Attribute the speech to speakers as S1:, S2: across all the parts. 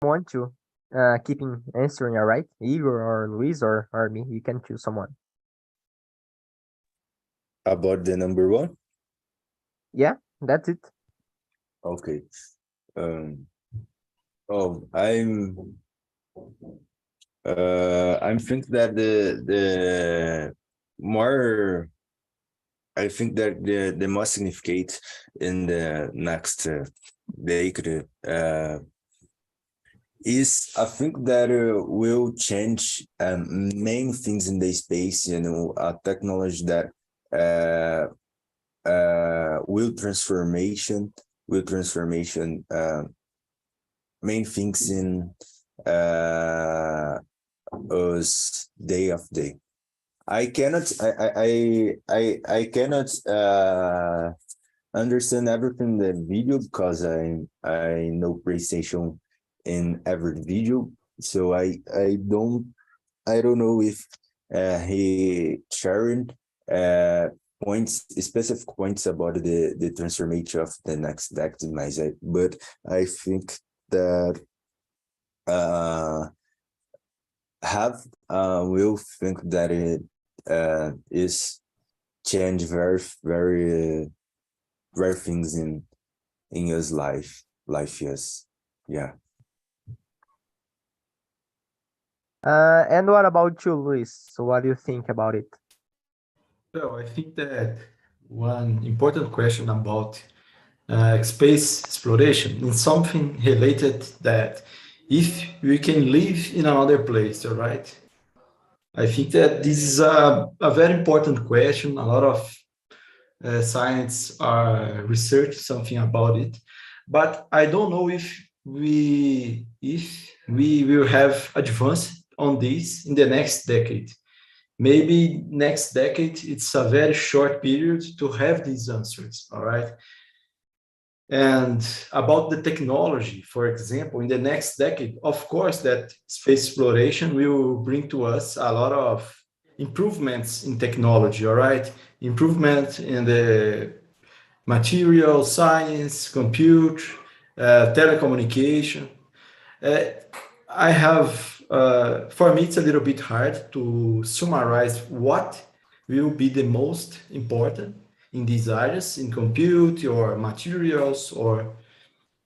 S1: want to keep answering, all right? Igor or Luis or me, you can choose someone.
S2: About the number one?
S1: Yeah, that's it.
S2: Okay. Oh, I'm think that the more I think that the most significant in the next decade is I think that will change main things in the space, technology that uh, will transformation main things in us day of day. I cannot I cannot understand everything in the video because I know PlayStation in every video, so I don't know if he sharing points specific points about the transformation of the next decade, but I think that have will think that it is change very things in his life yes, yeah.
S1: And what about you, Luis? So what do you think about it?
S3: So I think that one important question about space exploration is something related that if we can live in another place, all right? I think that this is a very important question. A lot of science are research something about it, but I don't know if we will have advance on this in the next decade. Maybe next decade, it's a very short period to have these answers, all right? And about the technology, for example, in the next decade, of course, that space exploration will bring to us a lot of improvements in technology, all right? Improvement in the material science, compute, telecommunication. I have, for me, it's a little bit hard to summarize what will be the most important in these areas, in compute or materials or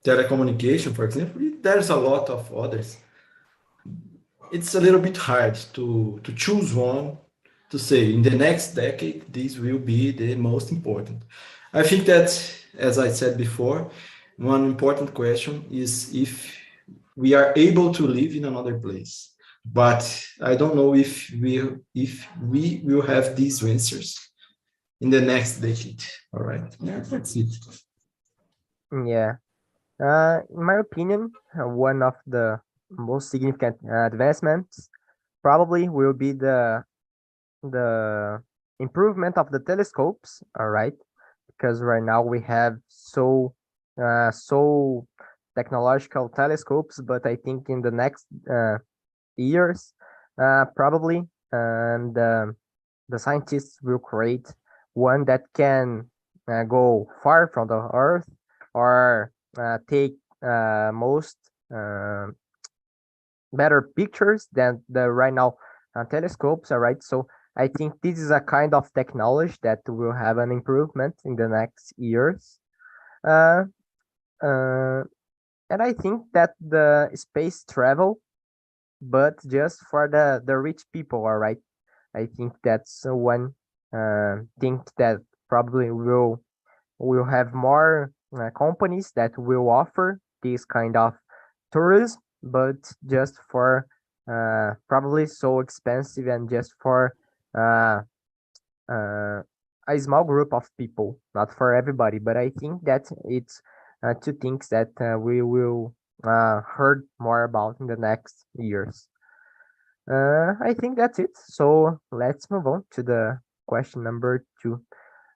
S3: telecommunication, for example. There's a lot of others. It's a little bit hard to choose one to say in the next decade, this will be the most important. I think that, as I said before, one important question is if we are able to live in another place. But I don't know if we will have these answers in the next decade. All right, that's it.
S1: Yeah. In my opinion, one of the most significant advancements probably will be the improvement of the telescopes, all right? Because right now we have so technological telescopes, but I think in the next years, probably, and the scientists will create one that can go far from the Earth or take most better pictures than the right now telescopes. All right, so I think this is a kind of technology that will have an improvement in the next years. Uh, uh, and I think that the space travel, but just for the rich people, all right? I think that's one thing that probably will have more companies that will offer this kind of tourism, but just for probably so expensive and just for uh, uh, a small group of people, not for everybody. But I think that it's two things that we will heard more about in the next years. I think that's it. So let's move on to the question number 2.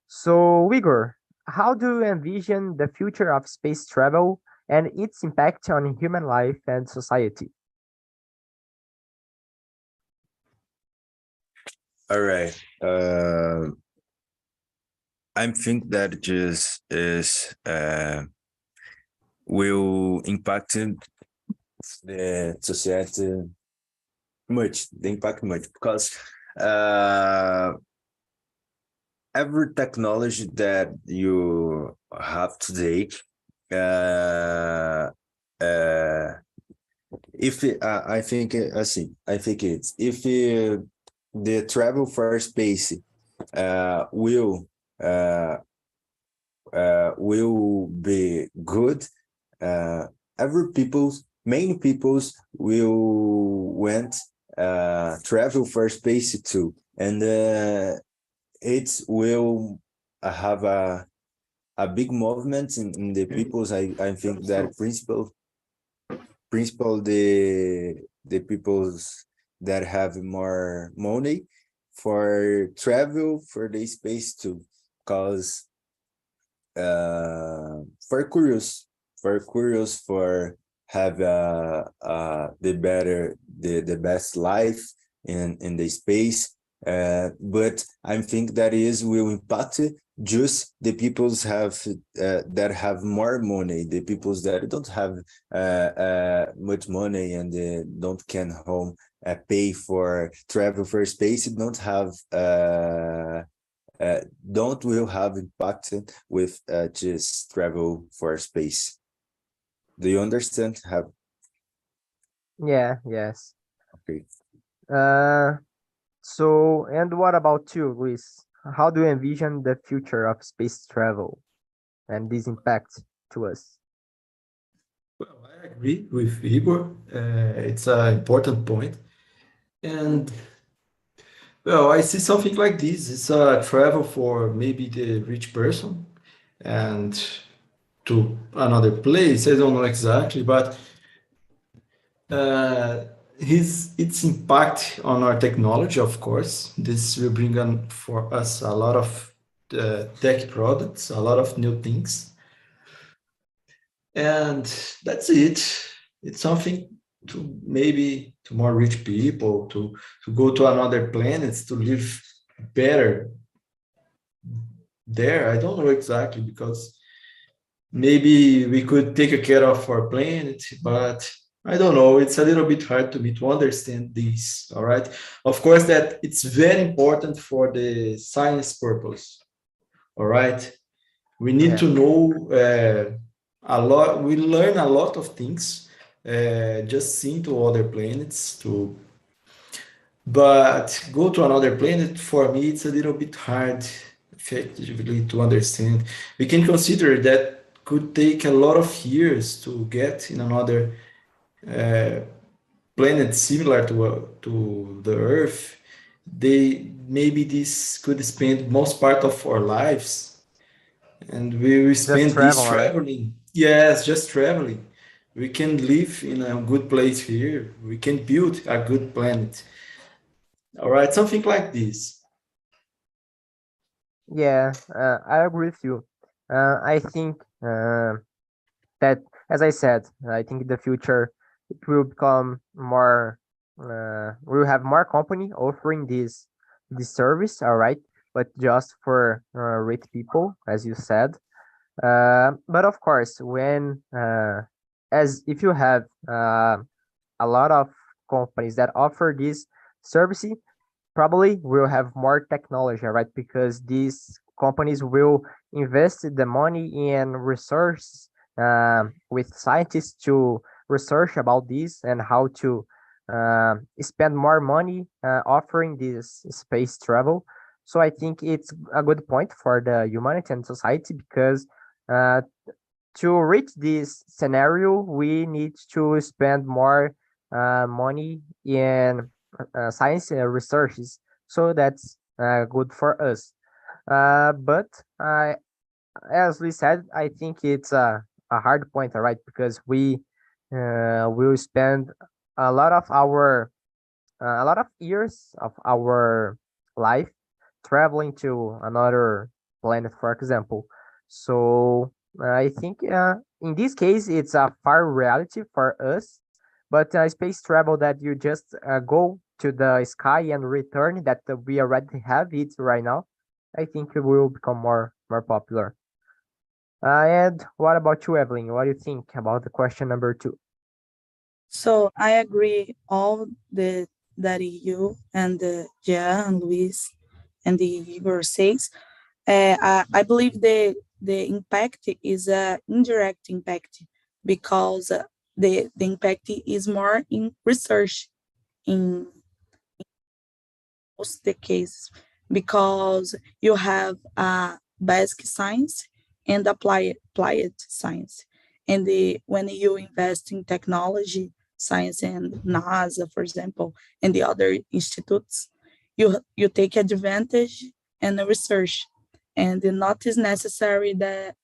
S1: So, Igor, how do you envision the future of space travel and its impact on human life and society?
S2: All right. I think that just is will impact the society much, the impact much, because every technology that you have today, uh, uh, if I think I think it's if the travel for space uh, will be good. Every many peoples will went travel for space too, and it will have a big movement in the peoples. I think that principal the peoples that have more money for travel for the space too, because for curious for have the best life in the space, but I think that is will impact just the peoples have that have more money, the peoples that don't have much money and don't can home pay for travel for space, don't have don't will have impacted with just travel for space. Do you understand? Have
S1: Yeah, yes.
S2: okay.
S1: So, and what about you, Luis? How do you envision the future of space travel and this impact to us?
S3: Well, I agree with Igor. It's an important point. And well, I see something like this. It's a travel for maybe the rich person and to another place. I don't know exactly, but uh, his its impact on our technology, of course. This will bring on for us a lot of tech products, a lot of new things, and that's it. It's something to maybe to more rich people to go to another planets to live better there. I don't know exactly because maybe we could take care of our planet, but I don't know. It's a little bit hard to me to understand this. All right. Of course, that it's very important for the science purpose. All right. We need
S1: Yeah,
S3: to know a lot. We learn a lot of things just seeing to other planets to but go to another planet, for me, it's a little bit hard effectively to understand. We can consider that could take a lot of years to get in another planet similar to the Earth. They maybe this could spend most part of our lives, and we will
S1: just
S3: spend this
S1: travel, all right?
S3: traveling. Yes, just traveling. We can live in a good place here. We can build a good planet. All right, something like this.
S1: Yeah, I agree with you. I think that, as I said, I think in the future it will become more. We will have more company offering this service, all right, but just for rich people, as you said. But of course, when as if you have a lot of companies that offer this service, probably will have more technology, right? Because these companies will invest the money in research with scientists to research about this and how to spend more money offering this space travel. So I think it's a good point for the humanity and society because uh, to reach this scenario, we need to spend more money in science researches. So that's good for us. But as we said, I think it's a hard point, all right? Because we will spend a lot of our a lot of years of our life traveling to another planet, for example. So I think in this case, it's a far reality for us, but space travel that you just go to the sky and return that we already have it right now, I think it will become more popular. And what about you, Evelyn? What do you think about the question number two?
S4: So I agree all that you and Jean and Luis and the Igor says. I believe the impact is a indirect impact because the impact is more in research in most of the cases because you have basic science and applied science. And when you invest in technology, science and NASA, for example, and the other institutes, you take advantage and research. And not is necessary that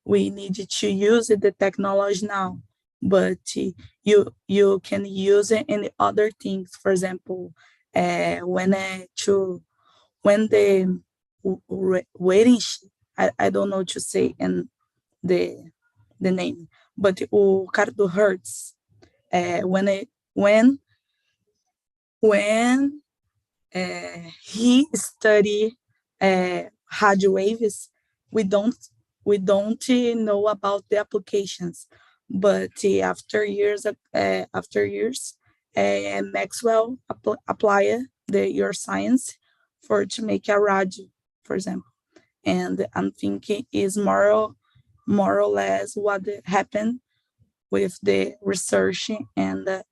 S4: we need to use the technology now, but you can use it in other things. For example, when the waiting, I don't know to say in the name, but o cara do Hertz, when when he study radio waves, we don't we don't know about the applications, but after years, Maxwell apply your science for to make a radio, for example. And I'm thinking is more or less what happened with the research and the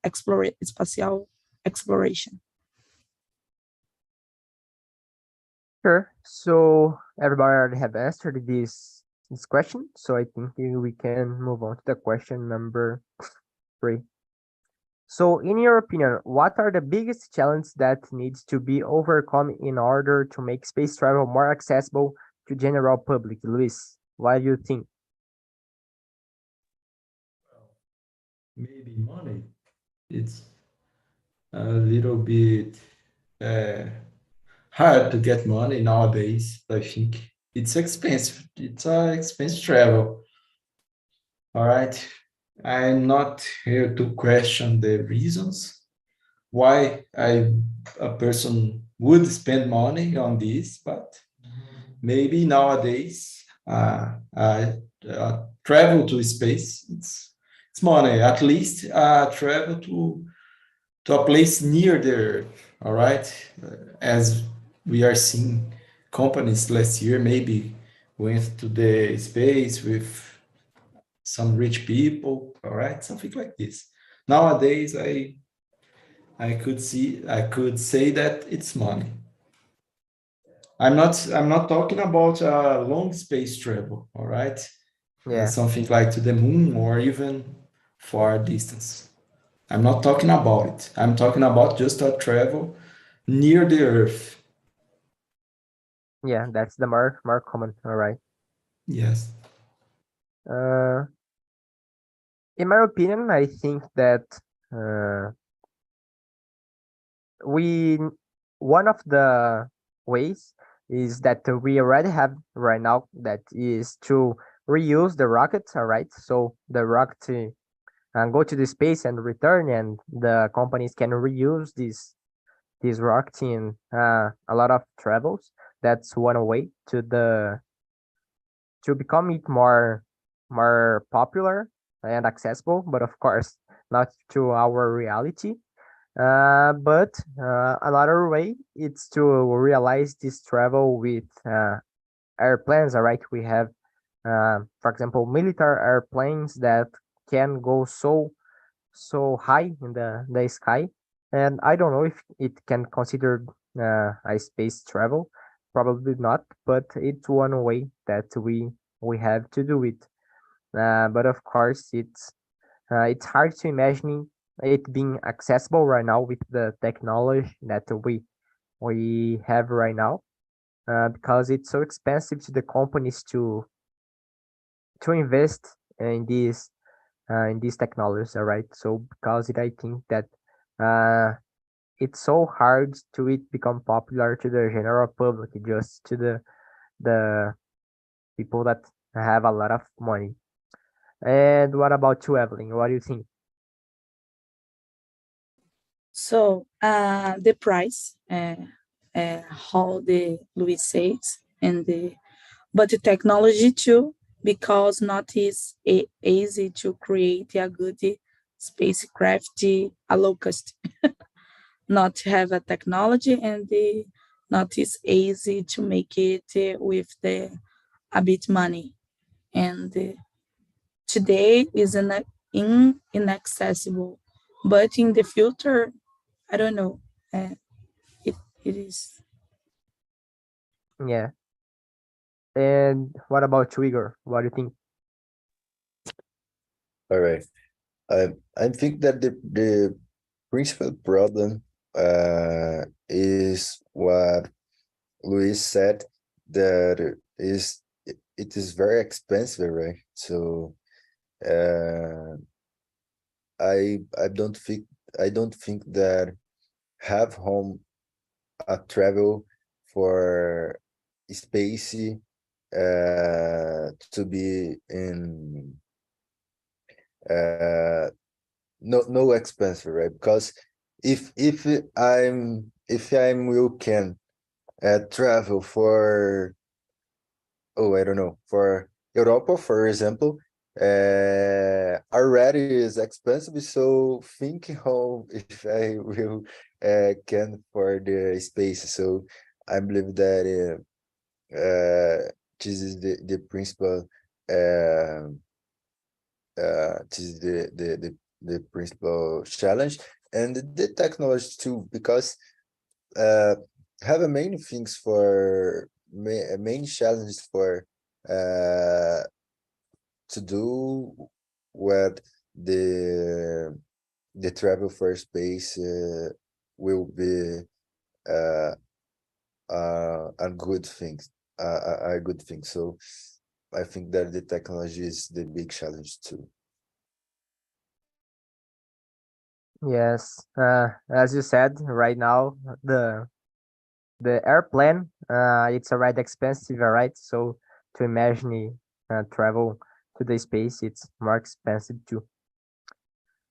S4: spatial exploration.
S1: Sure. So everybody already have answered this question. So I think we can move on to the question number 3. So in your opinion, what are the biggest challenges that needs to be overcome in order to make space travel more accessible to general public? Luis, what do you think?
S3: Maybe money. It's a little bit hard to get money nowadays. I think it's expensive. It's expensive travel. All right. I'm not here to question the reasons why a person would spend money on this, but maybe nowadays travel to space it's money. At least travel to a place near the Earth. All right, as we are seeing companies last year maybe went to the space with some rich people. All right, something like this. Nowadays, I could say that it's money. I'm not talking about long space travel. All right,
S1: Yeah.
S3: something like to the moon or even far distance. I'm not talking about it. I'm talking about just a travel near the Earth.
S1: Yeah, that's the more common. All right.
S3: Yes.
S1: Uh, in my opinion, I think that uh, we one of the ways is that we already have right now, that is to reuse the rockets. All right, so the rocket go to the space and return, and the companies can reuse this rocket in a lot of travels. That's one way to become it more popular and accessible, but of course not to our reality. But another way it's to realize this travel with airplanes. All right, we have, for example, military airplanes that can go so high in the sky, and I don't know if it can consider a space travel. Probably not, but it's one way that we have to do it. But of course, it's hard to imagine it being accessible right now with the technology that we have right now, because it's so expensive to the companies to invest in these technologies. All right, so because I think that it's so hard to it become popular to the general public, just to the people that have a lot of money. And what about you, Evelyn? What do you think?
S4: So the price, how the Louis says, and but the technology too, because not is easy to create a good spacecraft a locust, not have a technology and not is easy to make it with a bit money. And today is inaccessible, but in the future, I don't know. It it is.
S1: Yeah. And what about you, Igor? What do you think?
S2: All right. I think that the principal problem is what Luis said, that it is very expensive, right? So uh, I don't think that have home a travel for space to be in no expensive, right? Because if I'm will can travel for, oh, I don't know, for Europa, for example, already is expensive. So think how if I will can for the space. So I believe that this is the principal this is the principal challenge, and the technology too, because uh have a many things for main challenges for uh to do with the travel for space will be uh a good thing, a good thing. So I think that the technology is the big challenge too.
S1: Yes. As you said, right now the airplane it's already expensive, right? So to imagine travel to the space, it's more expensive too.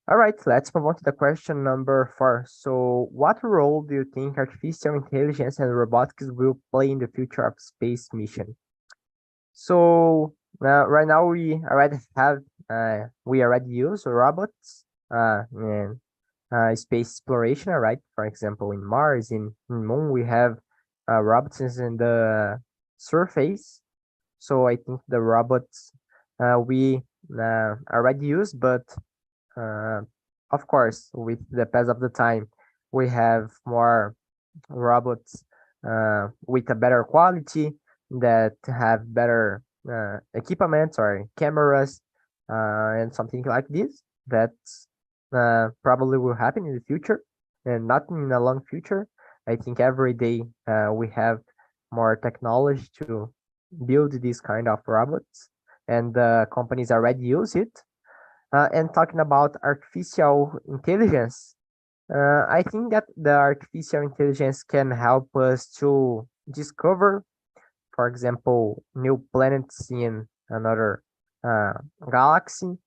S1: All right, let's move on to the question number 4. So, what role do you think artificial intelligence and robotics will play in the future of space mission? So, right now we already use robots in space exploration, right? For example, in Mars, in Moon, we have robots in the surface. So I think the robots we already use, but uh, of course, with the pass of the time, we have more robots with a better quality that have better equipment or cameras and something like this. That probably will happen in the future and not in the long future. I think every day we have more technology to build this kind of robots, and companies already use it. And talking about artificial intelligence, I think that the artificial intelligence can help us to discover, for example, new planets in another uh, galaxy.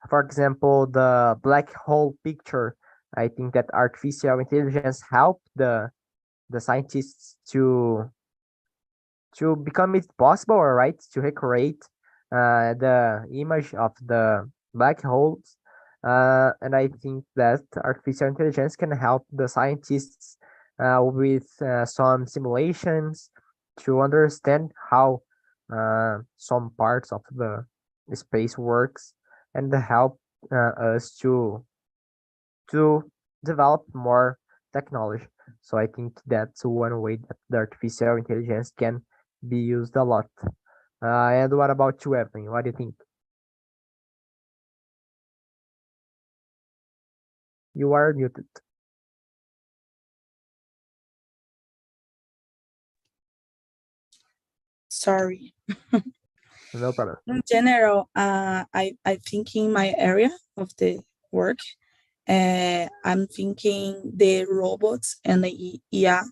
S1: For example, the black hole picture. I think that artificial intelligence help the scientists to become it possible, all right, to recreate the image of the black holes. And I think that artificial intelligence can help the scientists with some simulations to understand how some parts of the space works and help us to develop more technology. So I think that's one way that the artificial intelligence can be used a lot. And what about you, Evelyn? What do you think? You are muted.
S4: Sorry.
S1: No problem.
S4: In general, I think in my area of the work, I'm thinking the robots and the IA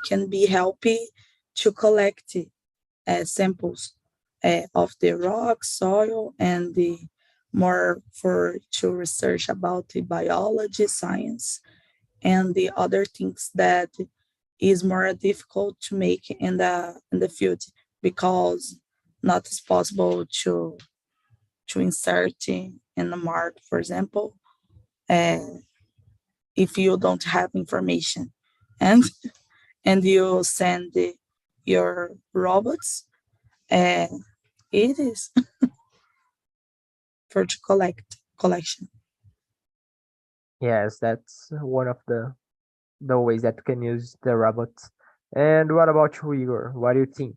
S4: can be helping to collect samples of the rock, soil, and the more for to research about the biology, science, and the other things that is more difficult to make in the field because not is possible to insert in the mark, for example, if you don't have information, and you send your robots, it is for collection.
S1: Yes, that's one of the ways that you can use the robots. And what about you, Igor? What do you think?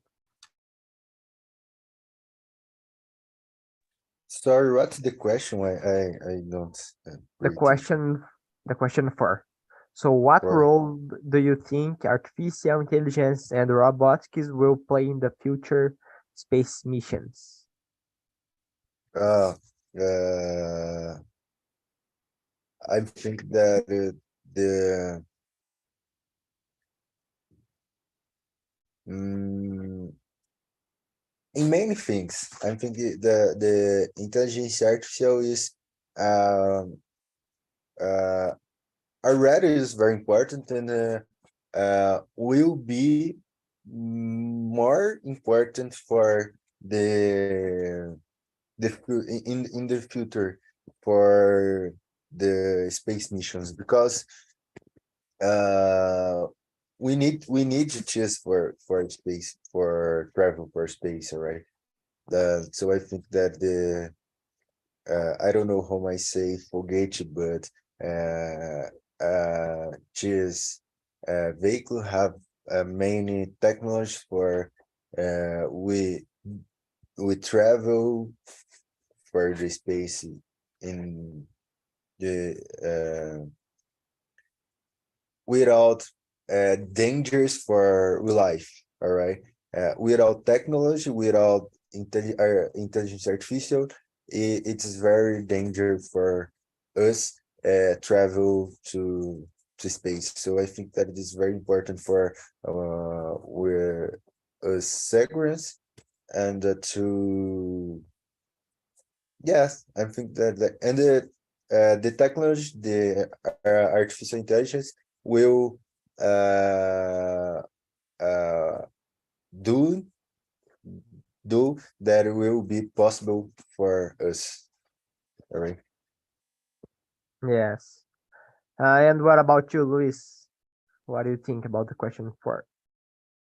S2: Sorry, what's the question? I don't
S1: The
S2: read it.
S1: question four. So what
S2: For
S1: role do you think artificial intelligence and robotics will play in the future space missions?
S2: uh, I think that the mm, in many things, I think the intelligence artificial is um uh already is very important and will be more important for in the future for the space missions because uh we need to choose for space for travel for space, all right. So I think that the I don't know how I say forget, but choose vehicle have many technology for we travel for the space in the without dangers for life, all right. Without technology, without intelligence artificial, it's very dangerous for us travel to space. So I think that it is very important for we're segments and to yes, I think that and the technology, the artificial intelligence will uh, uh, do that will be possible for us. All right.
S1: Yes. And what about you, Luis? What do you think about the question four?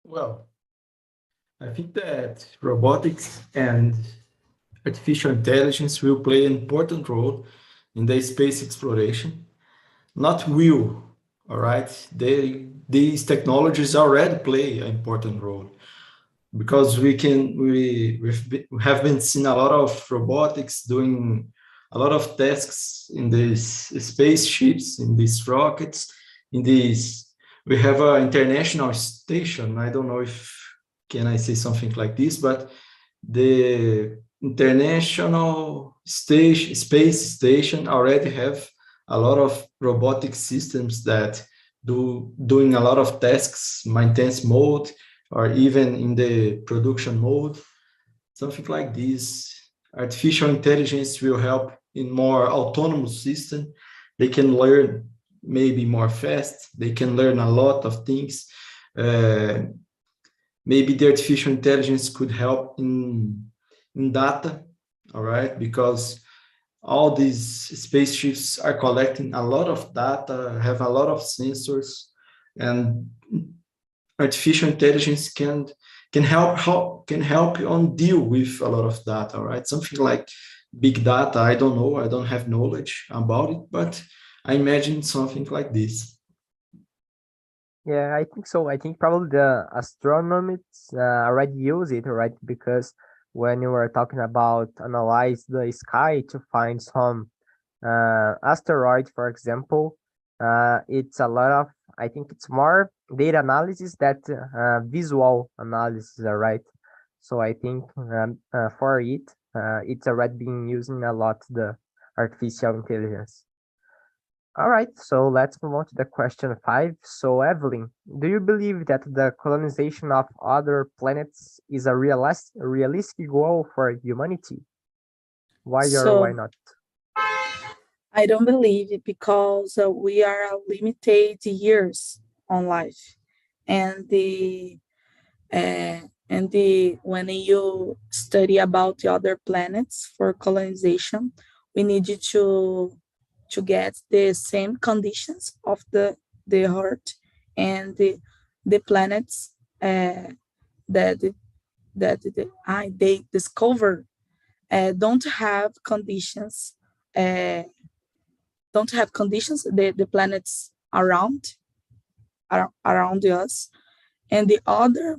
S3: Well, I think that robotics and artificial intelligence will play an important role in the space exploration. Not will, all right? These technologies already play an important role because we have been seeing a lot of robotics doing a lot of tasks in these spaceships, in these rockets, in these. We have an international station. I don't know if can I say something like this, but the international station space station already have a lot of robotic systems that doing a lot of tasks, maintenance mode, or even in the production mode, something like this. Artificial intelligence will help in more autonomous system. They can learn maybe more fast. They can learn a lot of things. Maybe the artificial intelligence could help in data, all right, because all these spaceships are collecting a lot of data, have a lot of sensors, and artificial intelligence can help you on deal with a lot of data, right? Something like big data. I don't know. I don't have knowledge about it, but I imagine something like this.
S1: Yeah, I think so. I think probably the astronomers already use it, right? Because when you were talking about analyze the sky to find some asteroid, for example, it's a lot of, I think it's more data analysis that visual analysis, right? So I think for it, it's already being using a lot the artificial intelligence. All right, so let's move on to the question five. So, Evelyn, do you believe that the colonization of other planets is a realistic goal for humanity? Why or why
S4: So
S1: not?
S4: I don't believe it because we are limited years on life, and the when you study about the other planets for colonization, we need to to get the same conditions of the Earth and the planets that they discover don't have conditions. The planets around us, and the other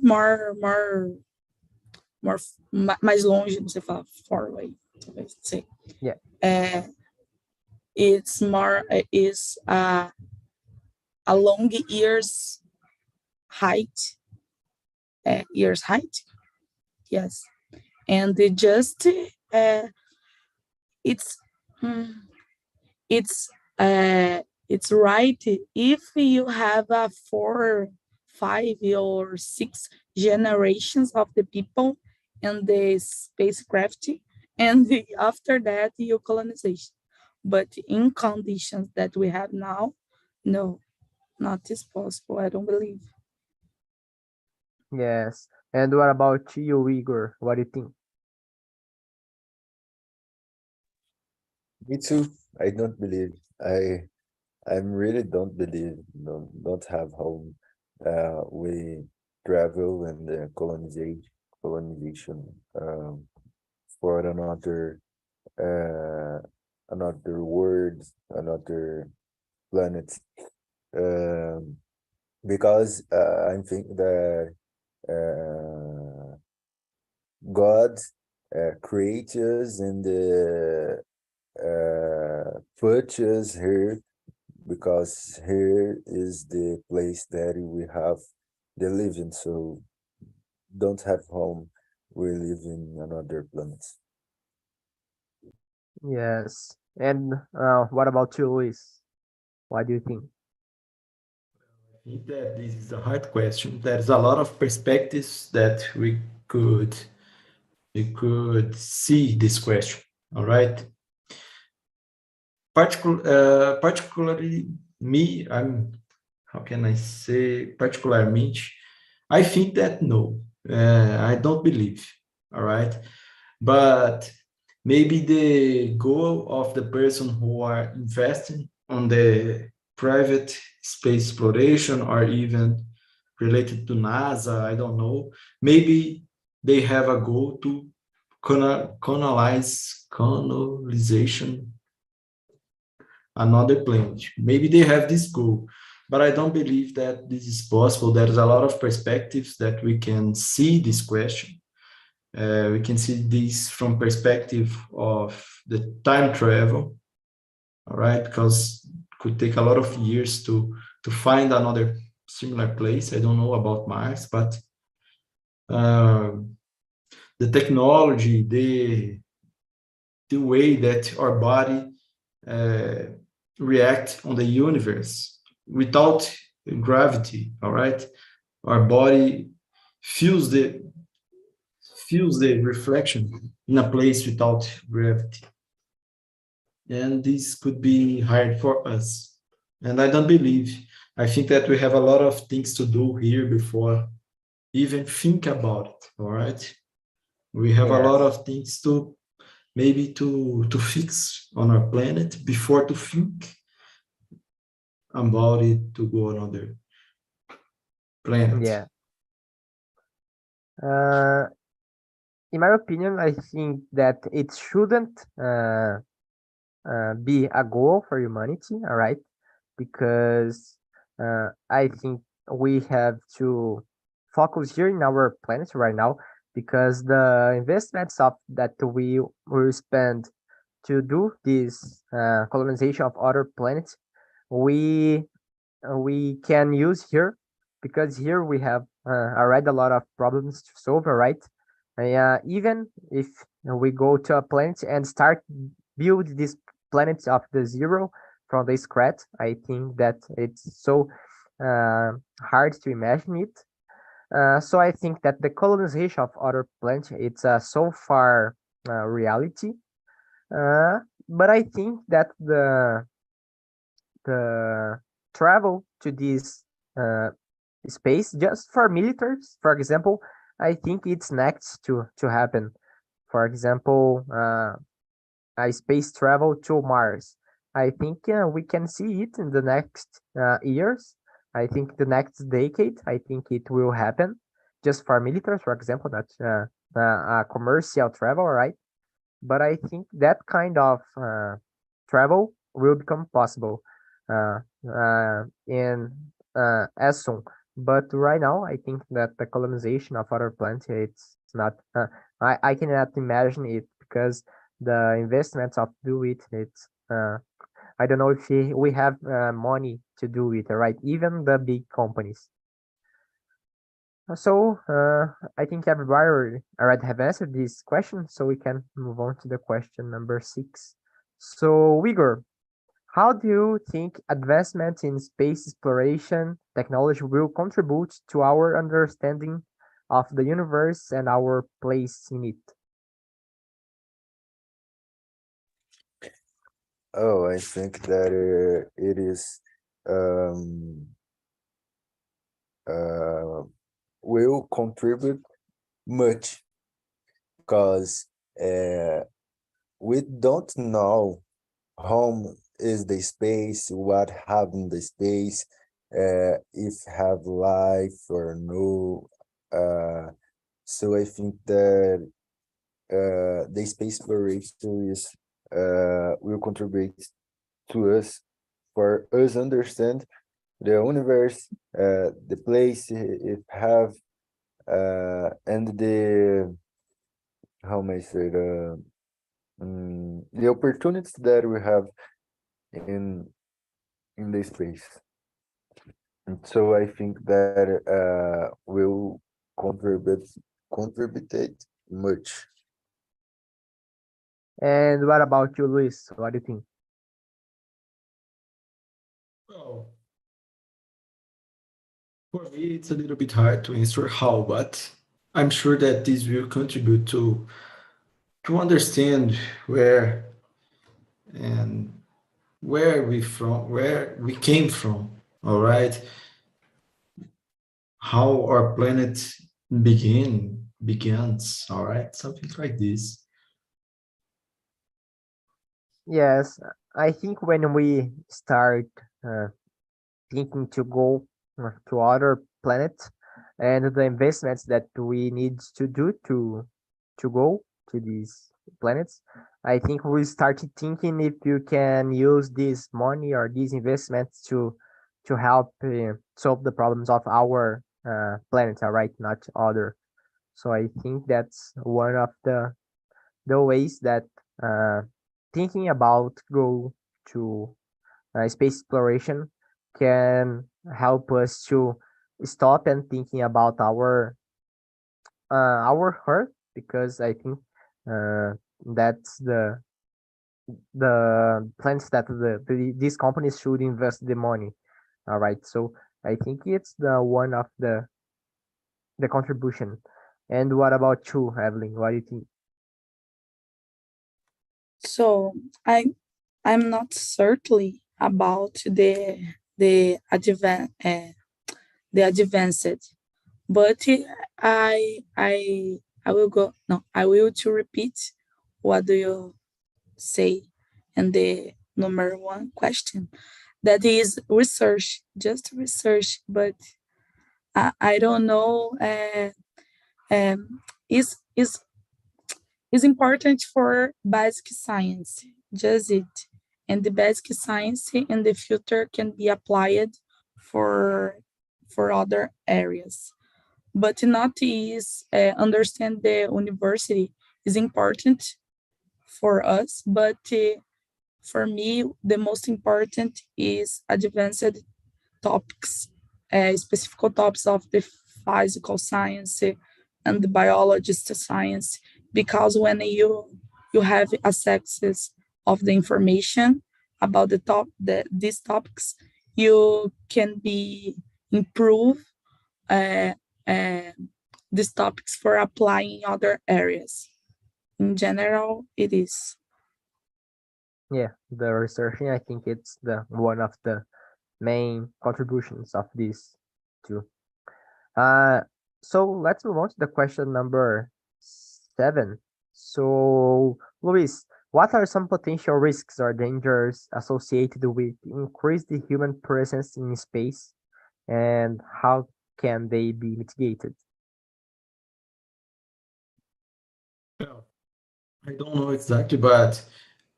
S4: mais longe, não sei falar, far away, talvez say.
S1: Yeah.
S4: It's more is a long years height, yes, and it just it's right if you have a 4, 5, or 6 generations of the people in the spacecraft, and after that you colonization. But in conditions that we have now, no, not is possible. I don't believe.
S1: Yes. And what about you, Igor? What do you think?
S2: Me too. I don't believe. I really don't believe. Don't have home. We travel and colonization for another world, another planet. Because I think that God created us and put us here because here is the place that we have the living. So don't have home. We live in another planet.
S1: Yes. And what about you, Luis? What do you think?
S3: I think that this is a hard question. There's a lot of perspectives that we could see this question. All right. Particularly me, how can I say, particularmente, I think that no, I don't believe, all right? But maybe the goal of the person who are investing on the private space exploration or even related to NASA, I don't know, maybe they have a goal to colonization another planet. Maybe they have this goal, but I don't believe that this is possible. There's a lot of perspectives that we can see this question. We can see this from perspective of the time travel, all right, because it could take a lot of years to find another similar place. I don't know about Mars, but the technology, the way that our body react on the universe without gravity, all right? Our body feels the reflection in a place without gravity. And this could be hard for us. And I don't believe. I think that we have a lot of things to do here before even think about it, all right? We have a lot of things to maybe to fix on our planet before to think about it to go another planet.
S1: Yeah. In my opinion, I think that it shouldn't be a goal for humanity, all right? Because I think we have to focus here in our planet right now, because the investments that we will spend to do this colonization of other planets, we can use here, because here we have already a lot of problems to solve, right? Even if we go to a planet and start build this planet of the zero from the scratch, I think that it's so hard to imagine it. So I think that the colonization of other planets, it's so far reality. But I think that the travel to this space just for militaries, for example, I think it's next to happen. For example, a space travel to Mars. I think we can see it in the next years. I think the next decade, I think it will happen just for militaries, for example, not commercial travel, right? But I think that kind of travel will become possible in as soon. But right now, I think that the colonization of other planets, it's not. I cannot imagine it because the investments of do it. It's I don't know if we have money to do it, right? Even the big companies. So I think everybody already have answered this question, so we can move on to the question number 6. So Igor, how do you think advancement in space exploration technology will contribute to our understanding of the universe and our place in it?
S2: Oh, I think that it is um, will contribute much because we don't know how is the space, what happened in the space, if have life or no. So I think that the space exploration is will contribute to us for us understand the universe, the place it have, and the how may I say the opportunities that we have in the space. And so I think that will contribute much.
S1: And what about you, Luis? What do you think?
S3: Well, for me, it's a little bit hard to answer how, but I'm sure that this will contribute to understand where and where we came from. All right, how our planet begins. All right, something like this.
S1: Yes, I think when we start uh, thinking to go to other planets and the investments that we need to do to go to these planets, I think we started thinking if you can use this money or these investments to help solve the problems of our planet, right? Not other. So I think that's one of the ways that uh, thinking about go to space exploration can help us to stop and thinking about our Earth, because I think that's the plans that these companies should invest the money. All right, so I think it's the one of the contribution. And what about you, Evelyn? What do you think?
S4: So I'm not certainly about the advanced, but I will go. No, I will to repeat. What do you say? And the number one question, that is research, just research. But I don't know. Is is important for basic science, just it. And the basic science in the future can be applied for other areas. But not is understand the university is important for us, but for me, the most important is advanced topics, specific topics of the physical science and the biologist science, because when you have access of the information about these topics, you can be improve uh, uh, these topics for applying other areas. In general, it is.
S1: Yeah, the researching, I think it's the one of the main contributions of this too. Uh, so let's move on to the question number 7. So, Luis, What are some potential risks or dangers associated with increased human presence in space, and how can they be mitigated?
S3: Well, I don't know exactly, but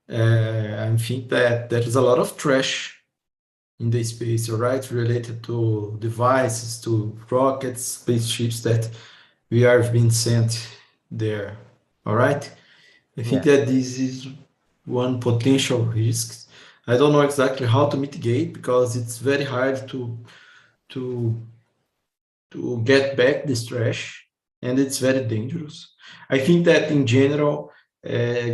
S3: I think that there is a lot of trash in the space, right? Related to devices, to rockets, spaceships that we are being sent there. All right. I think
S1: Yeah.
S3: that this is one potential risk. I don't know exactly how to mitigate because it's very hard to to get back this trash, and it's very dangerous. I think that in general,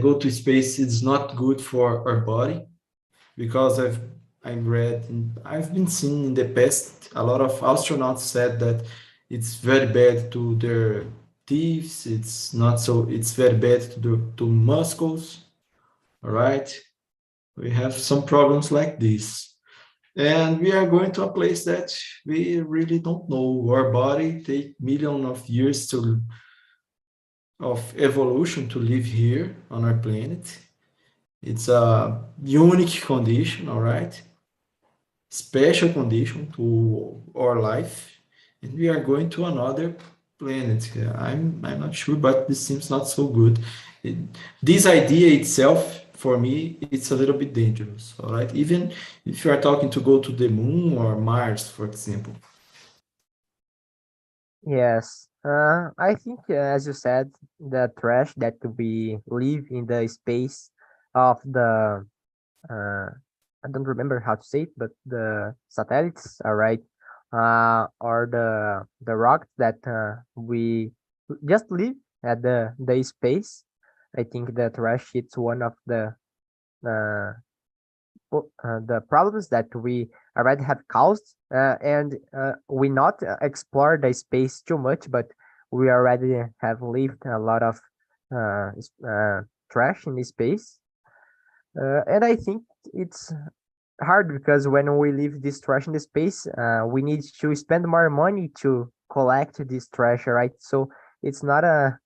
S3: go to space is not good for our body because I've read and I've been seeing in the past a lot of astronauts said that it's very bad to their teeth. It's not so. It's very bad to to muscles. All right, we have some problems like this, and we are going to a place that we really don't know. Our body take millions of years to of evolution to live here on our planet. It's a unique condition, all right, special condition to our life, and we are going to another planet. I'm not sure, but this seems not so good. It, this idea itself, for me, it's a little bit dangerous. All right, even if you are talking to go to the moon or Mars, for example.
S1: Yes. I think, as you said, the trash that we leave in the space of the uh, I don't remember how to say it, but the satellites, all right, or the rocks that we just leave at the space. I think the trash it's one of uh, the problems that we already have caused, and we not explore the space too much, but we already have left a lot of trash in the space, and I think it's hard because when we leave this trash in the space, we need to spend more money to collect this trash, right? So it's not a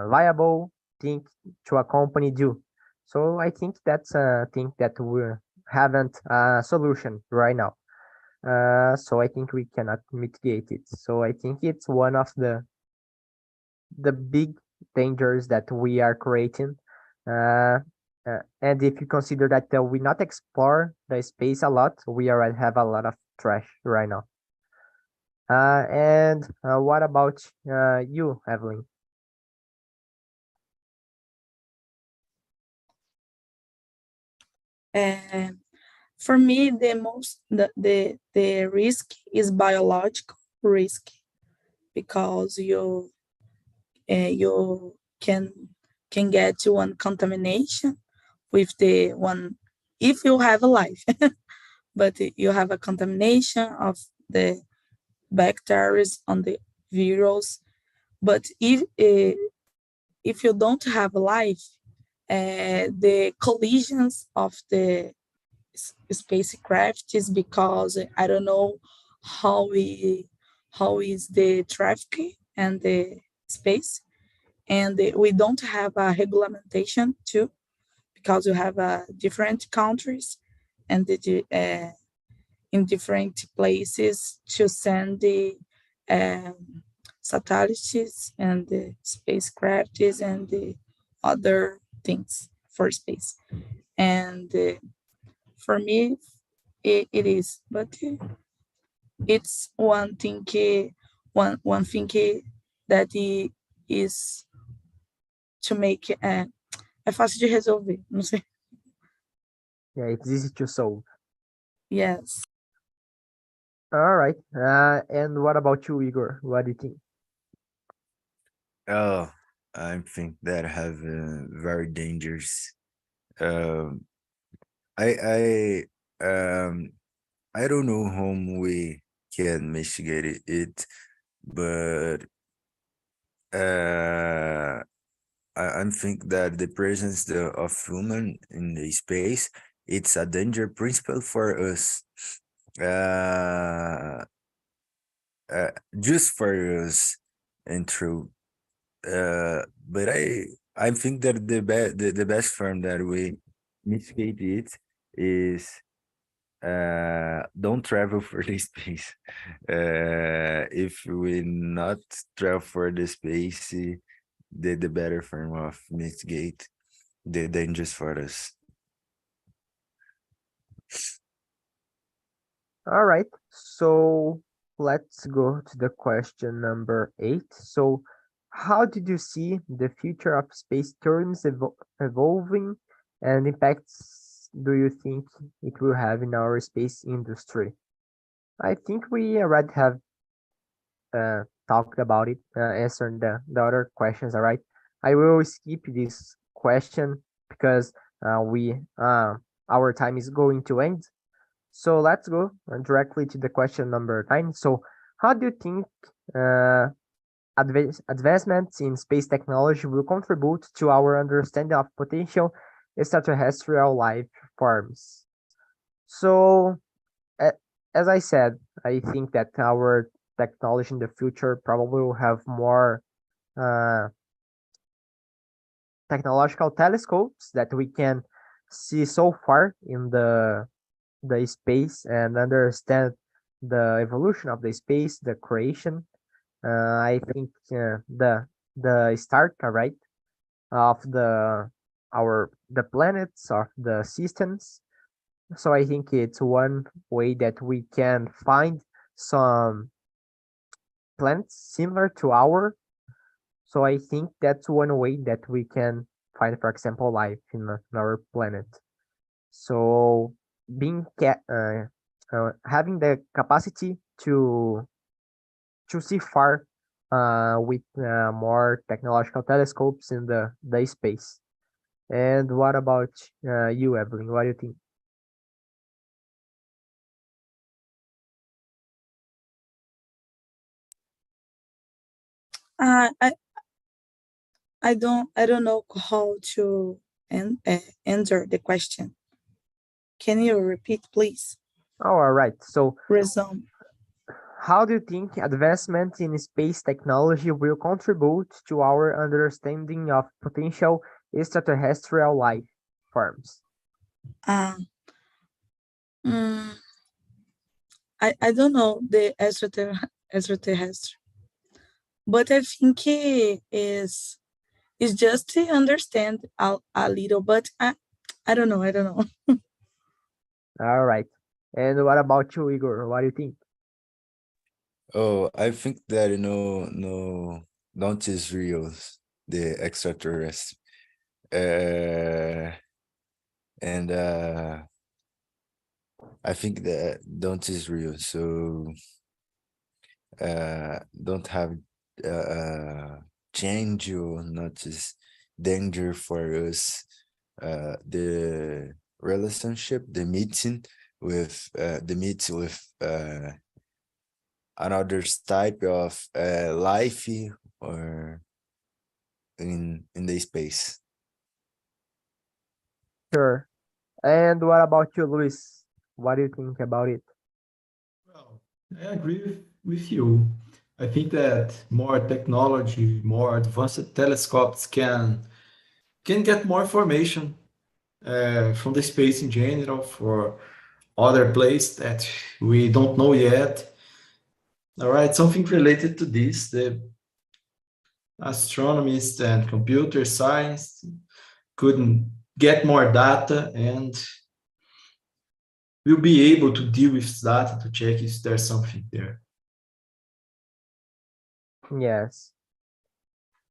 S1: viable thing to a company do. So I think that's a thing that we haven't a solution right now. So I think we cannot mitigate it. So I think it's one of the big dangers that we are creating. Uh, and if you consider that we not explore the space a lot, we already have a lot of trash right now. And what about you, Evelyn?
S4: And for me, the risk is biological risk because you can get to one contamination with the one if you have a life, but you have a contamination of the bacteria on the virus. But if you don't have a life, the collisions of the spacecraft is because I don't know how we how is the traffic and the space, and we don't have a regulation too because you have different countries and in different places to send the um, satellites and the spacecrafts and the other things for space. And for me, it is, but it's one thing, one thing that is to make é fácil de resolver, não sei.
S1: Yeah, it's easy to solve.
S4: Yes.
S1: All right. And what about you, Igor? What do you think?
S2: Oh, I think that have very dangerous. Um, I I don't know how we can mitigate it, but I think that the presence of human in the space it's a danger principle for us. Uh, just for us and true. But I think that the best form that we mitigate it is don't travel for the space. If we not travel for the space, the better form of mitigate the dangers for us.
S1: All right, so let's go to the question number 8. So, how did you see the future of space tourism evolving, and impacts do you think it will have in our space industry? I think we already have talked about it, answering the other questions, all right? I will skip this question because we our time is going to end. So let's go directly to the question number 9. So how do you think advancements in space technology will contribute to our understanding of potential extraterrestrial life forms? So as I said, I think that our technology in the future probably will have more uh, technological telescopes that we can see so far in the space and understand the evolution of the space, the creation. I think the start, right, of the planets of the systems. So I think it's one way that we can find some planets similar to our. So I think that's one way that we can find, for example, life in our planet. So having the capacity to see far with more technological telescopes in the space. And what about you, Evelyn? What do you think?
S4: Uh, I I don't know how to answer the question. Can you repeat, please?
S1: Oh, all right. So
S4: Resume.
S1: how do you think advancement in space technology will contribute to our understanding of potential extraterrestrial life forms?
S4: Uh, mm, I don't know the extraterrestrial, but I think it is just to understand a little, but I don't know. I don't know.
S1: All right. And what about you, Igor? What do you think?
S2: Oh, I think that don't is real, the extraterrestrial. And I think that don't is real, so don't have change or not is danger for us. The relationship, the meet with another type of life or in the space.
S1: Sure. And what about you, Luis? What do you think about it?
S3: Well, I agree with you. I think that more technology, more advanced telescopes can get more information from the space in general for other places that we don't know yet. All right, something related to this, the astronomists and computer science couldn't get more data and we'll be able to deal with data to check if there's something there.
S1: Yes.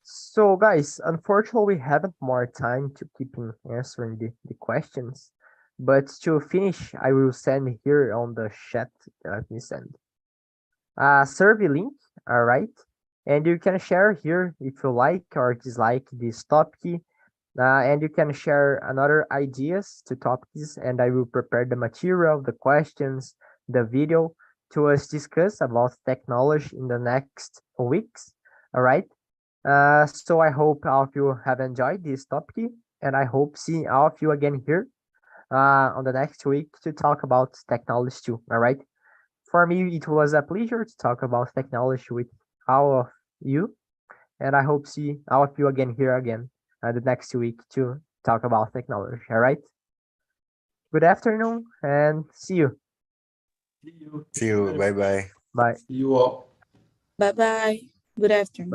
S1: So, guys, unfortunately, we haven't more time to keep answering the questions. But to finish, I will send here on the chat. Let me send a survey link. All right. And you can share here if you like or dislike this topic. And you can share another ideas to topics, and I will prepare the material, the questions, the video to us discuss about technology in the next weeks. All right. So I hope all of you have enjoyed this topic, and I hope see all of you again here on the next week to talk about technology too. All right. For me, it was a pleasure to talk about technology with all of you, and I hope see all of you again here again. the next week to talk about technology. All right. Good afternoon and see you.
S3: See you.
S2: See you. Bye bye.
S1: Bye.
S3: See you all.
S4: Bye bye. Good afternoon.